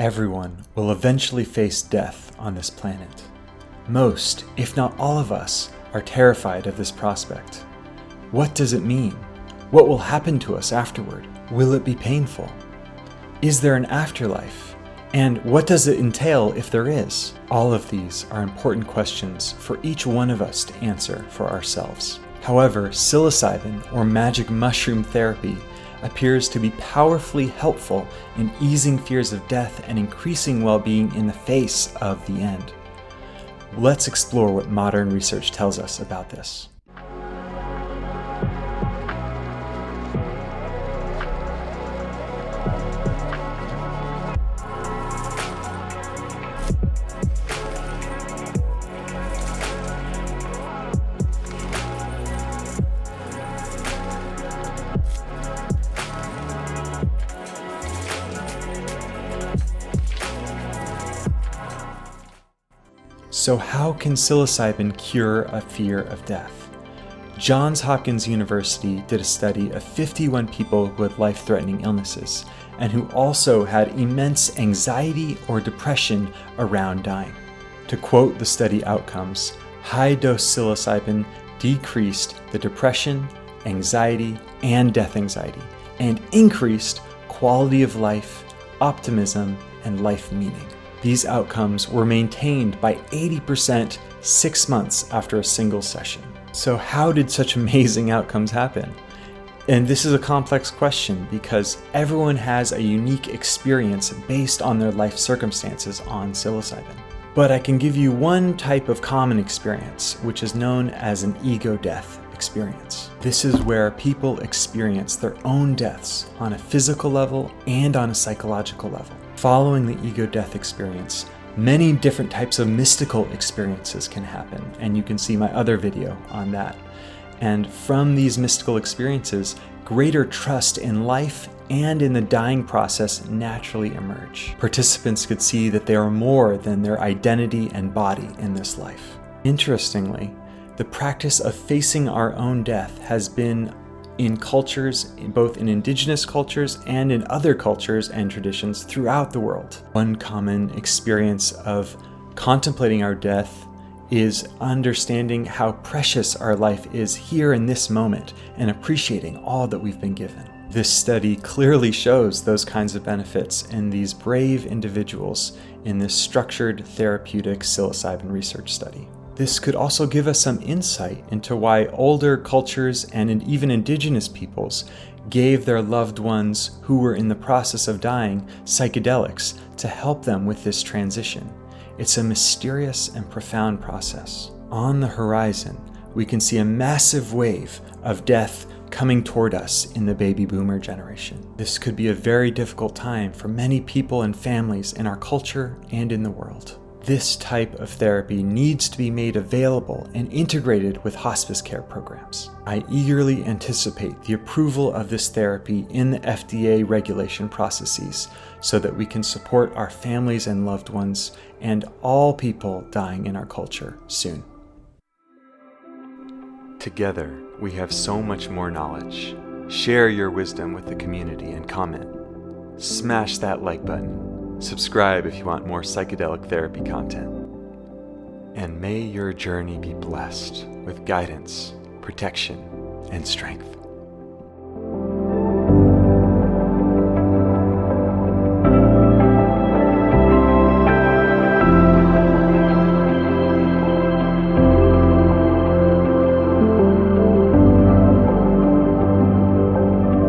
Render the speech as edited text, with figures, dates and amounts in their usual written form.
Everyone will eventually face death on this planet. Most, if not all of us, are terrified of this prospect. What does it mean? What will happen to us afterward? Will it be painful? Is there an afterlife? And what does it entail if there is? All of these are important questions for each one of us to answer for ourselves. However, psilocybin, or magic mushroom therapy, appears to be powerfully helpful in easing fears of death and increasing well-being in the face of the end. Let's explore what modern research tells us about this. So how can psilocybin cure a fear of death? Johns Hopkins University did a study of 51 people who had life-threatening illnesses and who also had immense anxiety or depression around dying. To quote the study outcomes, high-dose psilocybin decreased the depression, anxiety, and death anxiety, and increased quality of life, optimism, and life meaning. These outcomes were maintained by 80% 6 months after a single session. So how did such amazing outcomes happen? And this is a complex question because everyone has a unique experience based on their life circumstances on psilocybin. But I can give you one type of common experience, which is known as an ego death experience. This is where people experience their own deaths on a physical level and on a psychological level. Following the ego death experience, many different types of mystical experiences can happen, and you can see my other video on that. And from these mystical experiences, greater trust in life and in the dying process naturally emerge. Participants could see that they are more than their identity and body in this life. Interestingly, the practice of facing our own death has been in cultures, both in indigenous cultures and in other cultures and traditions throughout the world. One common experience of contemplating our death is understanding how precious our life is here in this moment and appreciating all that we've been given. This study clearly shows those kinds of benefits in these brave individuals in this structured therapeutic psilocybin research study. This could also give us some insight into why older cultures and even indigenous peoples gave their loved ones who were in the process of dying psychedelics to help them with this transition. It's a mysterious and profound process. On the horizon, we can see a massive wave of death coming toward us in the baby boomer generation. This could be a very difficult time for many people and families in our culture and in the world. This type of therapy needs to be made available and integrated with hospice care programs. I eagerly anticipate the approval of this therapy in the FDA regulation processes so that we can support our families and loved ones and all people dying in our culture soon. Together, we have so much more knowledge. Share your wisdom with the community and comment. Smash that like button. Subscribe if you want more psychedelic therapy content. And may your journey be blessed with guidance, protection, and strength.